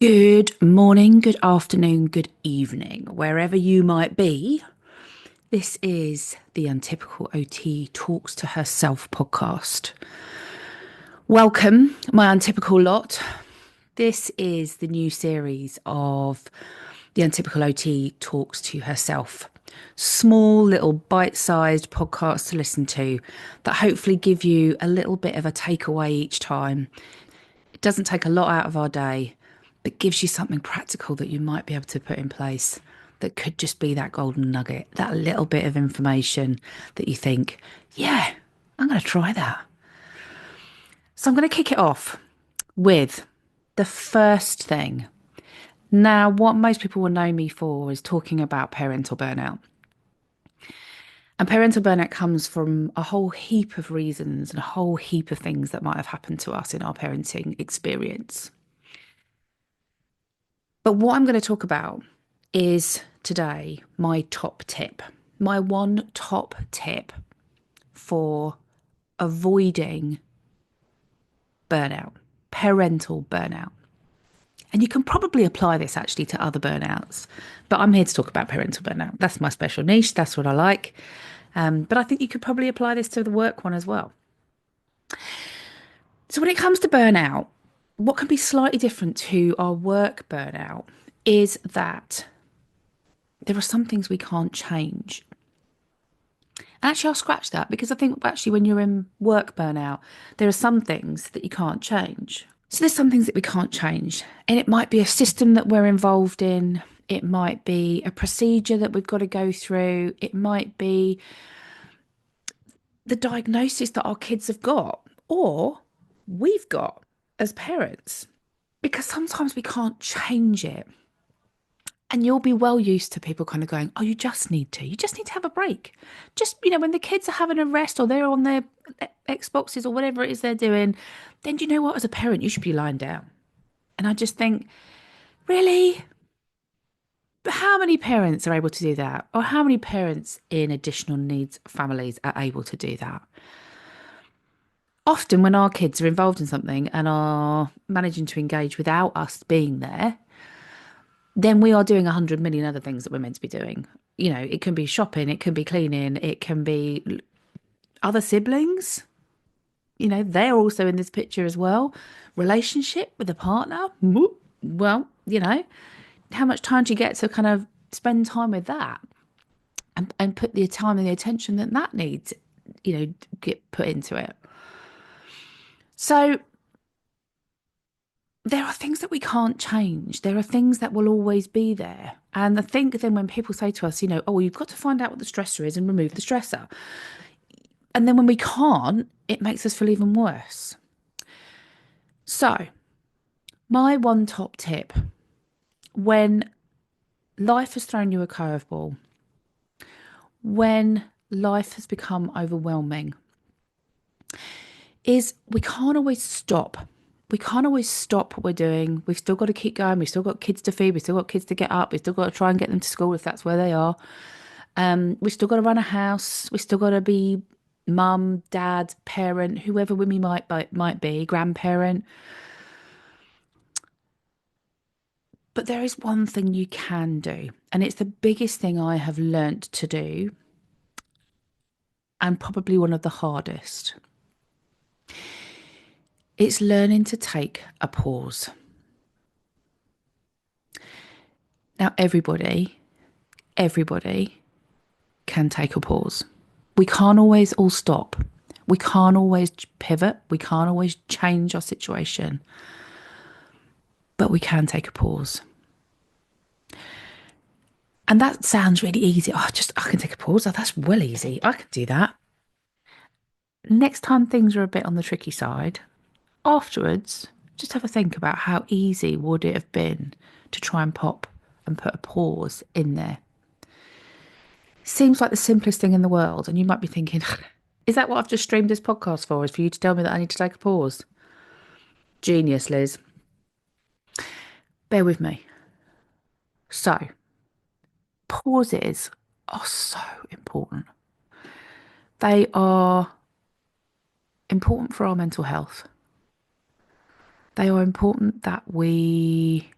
Good morning, good afternoon, good evening, wherever you might be. This is the Untypical OT Talks to Herself podcast. Welcome, my untypical lot. This is the new series of the Untypical OT Talks to Herself. Small little bite-sized podcasts to listen to that hopefully give you a little bit of a takeaway each time. It doesn't take a lot out of our day, but gives you something practical that you might be able to put in place that could just be that golden nugget, that little bit of information that you think, yeah, I'm going to try that. So I'm going to kick it off with the first thing. Now, what most people will know me for is talking about parental burnout. And parental burnout comes from a whole heap of reasons and a whole heap of things that might have happened to us in our parenting experience. But what I'm going to talk about is today my top tip, my one top tip for avoiding burnout, parental burnout. And you can probably apply this actually to other burnouts, but I'm here to talk about parental burnout. That's my special niche. That's what I like. But I think you could probably apply this to the work one as well. So when it comes to burnout, what can be slightly different to our work burnout is that there are some things we can't change. And actually, I'll scratch that because I think actually when you're in work burnout, there are some things that you can't change. So there's some things that we can't change. And it might be a system that we're involved in. It might be a procedure that we've got to go through. It might be the diagnosis that our kids have got or we've got as parents. Because sometimes we can't change it. And you'll be well used to people kind of going, oh, you just need to have a break. Just, when the kids are having a rest or they're on their Xboxes or whatever it is they're doing, then you know what, as a parent, you should be lying down. And I just think, really? But how many parents are able to do that? Or how many parents in additional needs families are able to do that? Often when our kids are involved in something and are managing to engage without us being there, then we are doing 100 million other things that we're meant to be doing. It can be shopping, it can be cleaning, it can be other siblings. They're also in this picture as well. Relationship with a partner. Well, how much time do you get to kind of spend time with that and put the time and the attention that needs, get put into it. So there are things that we can't change. There are things that will always be there. And I think then when people say to us, oh, well, you've got to find out what the stressor is and remove the stressor. And then when we can't, it makes us feel even worse. So my one top tip, when life has thrown you a curveball, when life has become overwhelming, is we can't always stop. We can't always stop what we're doing. We've still got to keep going. We've still got kids to feed. We've still got kids to get up. We've still got to try and get them to school if that's where they are. We've still got to run a house. We've still got to be mum, dad, parent, whoever we might be, grandparent. But there is one thing you can do, and it's the biggest thing I have learnt to do, and probably one of the hardest. It's learning to take a pause. Now, everybody can take a pause. We can't always all stop. We can't always pivot. We can't always change our situation. But we can take a pause. And that sounds really easy. I can take a pause. Oh, that's well easy. I can do that. Next time things are a bit on the tricky side, afterwards, just have a think about how easy would it have been to try and pop and put a pause in there. Seems like the simplest thing in the world, and you might be thinking, is that what I've just streamed this podcast for? Is for you to tell me that I need to take a pause? Genius, Liz. Bear with me. So, pauses are so important. They are important for our mental health. They are important that we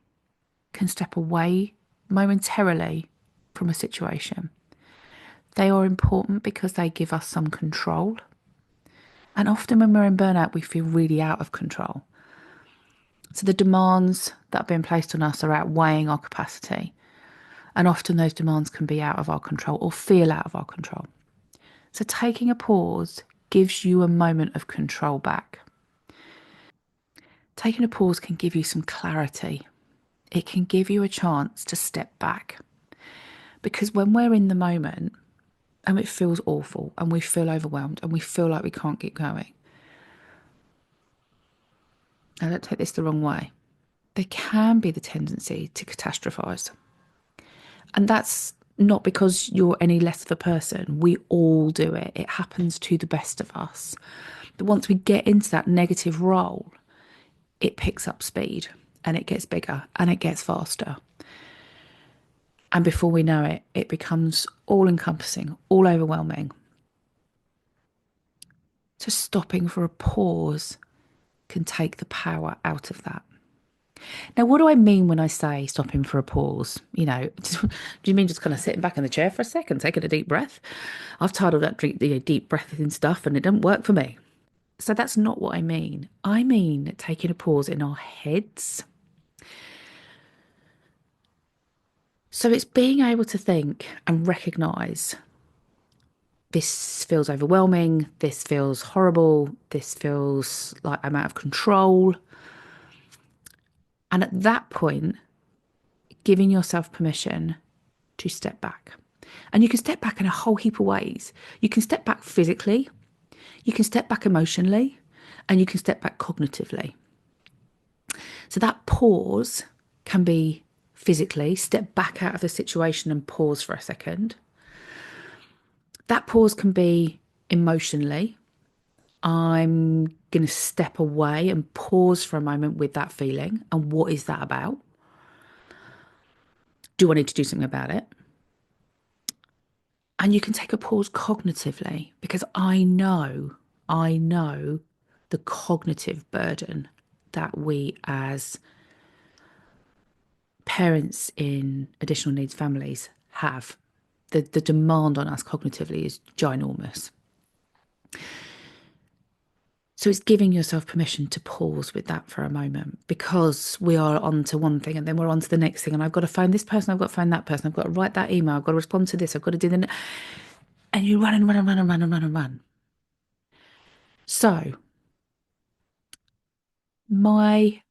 can step away momentarily from a situation. They are important because they give us some control. And often when we're in burnout, we feel really out of control. So the demands that have been placed on us are outweighing our capacity. And often those demands can be out of our control or feel out of our control. So taking a pause gives you a moment of control back. Taking a pause can give you some clarity. It can give you a chance to step back. Because when we're in the moment and it feels awful and we feel overwhelmed and we feel like we can't keep going, I don't take this the wrong way, there can be the tendency to catastrophize. And that's not because you're any less of a person. We all do it. It happens to the best of us. But once we get into that negative role, it picks up speed and it gets bigger and it gets faster. And before we know it, it becomes all encompassing, all overwhelming. So stopping for a pause can take the power out of that. Now, what do I mean when I say stopping for a pause? Do you mean just kind of sitting back in the chair for a second, taking a deep breath? I've tried all that deep breathing stuff and it doesn't work for me. So that's not what I mean. I mean taking a pause in our heads. So it's being able to think and recognise this feels overwhelming, this feels horrible, this feels like I'm out of control. And at that point, giving yourself permission to step back. And you can step back in a whole heap of ways. You can step back physically, you can step back emotionally, and you can step back cognitively. So that pause can be physically, step back out of the situation and pause for a second. That pause can be emotionally. I'm going to step away and pause for a moment with that feeling. And what is that about? Do I need to do something about it? And you can take a pause cognitively because I know the cognitive burden that we as parents in additional needs families have. The demand on us cognitively is ginormous. So it's giving yourself permission to pause with that for a moment because we are on to one thing and then we're on to the next thing. And I've got to phone this person, I've got to phone that person, I've got to write that email, I've got to respond to this, I've got to do the... And you run and run and run and run and run and run. So my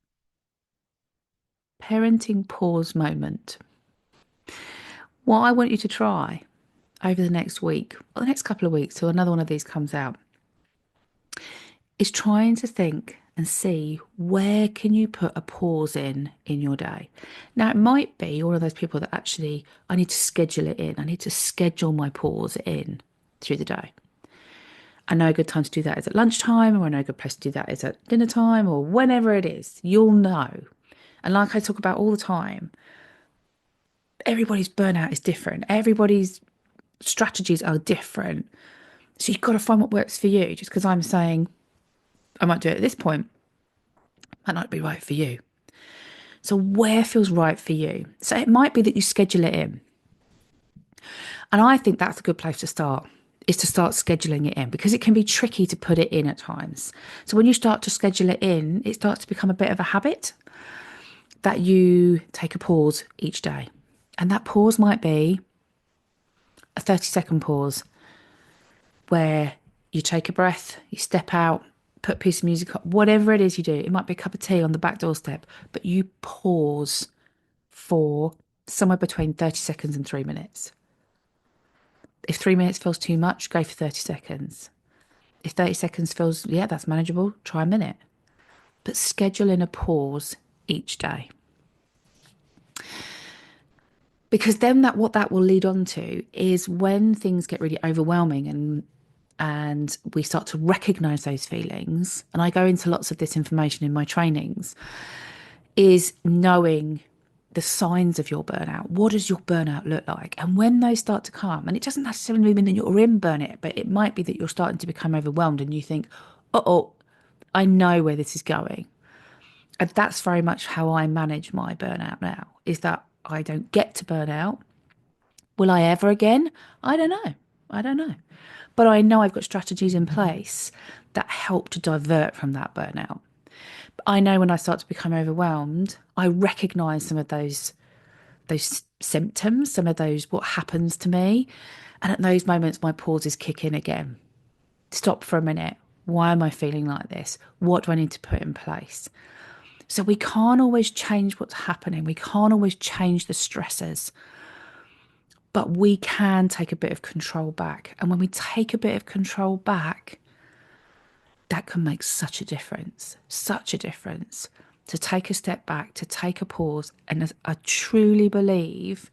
parenting pause moment, what I want you to try over the next week or the next couple of weeks till another one of these comes out is trying to think and see where can you put a pause in your day. Now, it might be one of those people that actually, I need to schedule it in. I need to schedule my pause in through the day. I know a good time to do that is at lunchtime, or I know a good place to do that is at dinner time, or whenever it is. You'll know. And like I talk about all the time, everybody's burnout is different. Everybody's strategies are different. So you've got to find what works for you. Just because I'm saying I might do it at this point, might not be right for you. So where feels right for you? So it might be that you schedule it in. And I think that's a good place to start, is to start scheduling it in because it can be tricky to put it in at times. So when you start to schedule it in, it starts to become a bit of a habit that you take a pause each day. And that pause might be a 30-second pause where you take a breath, you step out, put a piece of music on, whatever it is you do. It might be a cup of tea on the back doorstep, but you pause for somewhere between 30 seconds and 3 minutes. If 3 minutes feels too much, go for 30 seconds. If 30 seconds feels, that's manageable, try a minute. But schedule in a pause each day. Because then what that will lead on to is when things get really overwhelming and we start to recognize those feelings, and I go into lots of this information in my trainings, is knowing the signs of your burnout. What does your burnout look like? And when those start to come, and it doesn't necessarily mean that you're in burnout, but it might be that you're starting to become overwhelmed and you think, I know where this is going. And that's very much how I manage my burnout now, is that I don't get to burnout. Will I ever again? I don't know. I don't know. But I know I've got strategies in place that help to divert from that burnout. I know when I start to become overwhelmed, I recognize some of those symptoms, some of those what happens to me. And at those moments, my pauses kick in again. Stop for a minute. Why am I feeling like this? What do I need to put in place? So we can't always change what's happening. We can't always change the stressors, but we can take a bit of control back. And when we take a bit of control back, that can make such a difference, such a difference. To take a step back, to take a pause. And I truly believe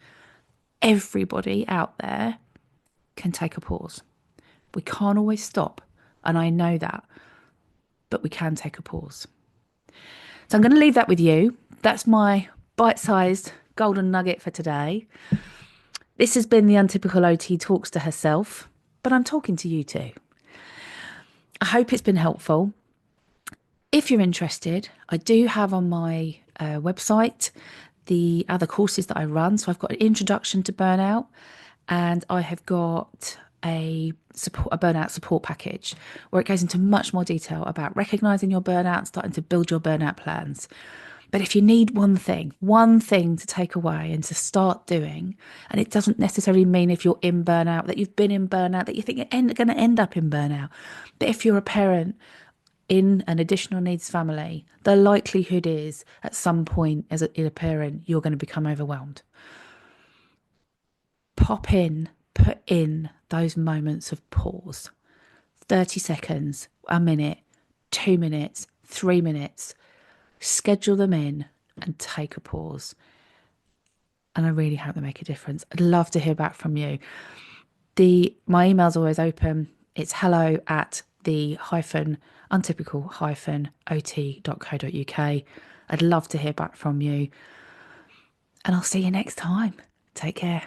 everybody out there can take a pause. We can't always stop. And I know that, but we can take a pause. So I'm going to leave that with you. That's my bite-sized golden nugget for today. This has been the Untypical OT Talks to herself, but I'm talking to you too. I hope it's been helpful. If you're interested, I do have on my website the other courses that I run. So I've got an introduction to burnout, and I have got a burnout support package where it goes into much more detail about recognizing your burnout and starting to build your burnout plans. But if you need one thing to take away and to start doing, and it doesn't necessarily mean if you're in burnout, that you've been in burnout, that you think you're going to end up in burnout. But if you're a parent in an additional needs family, the likelihood is at some point in a parent, you're going to become overwhelmed. Put in those moments of pause. 30 seconds, a minute, 2 minutes, 3 minutes. Schedule them in and take a pause. And I really hope they make a difference. I'd love to hear back from you. My email's always open. It's hello@the untypical-ot.co.uk. I'd love to hear back from you. And I'll see you next time. Take care.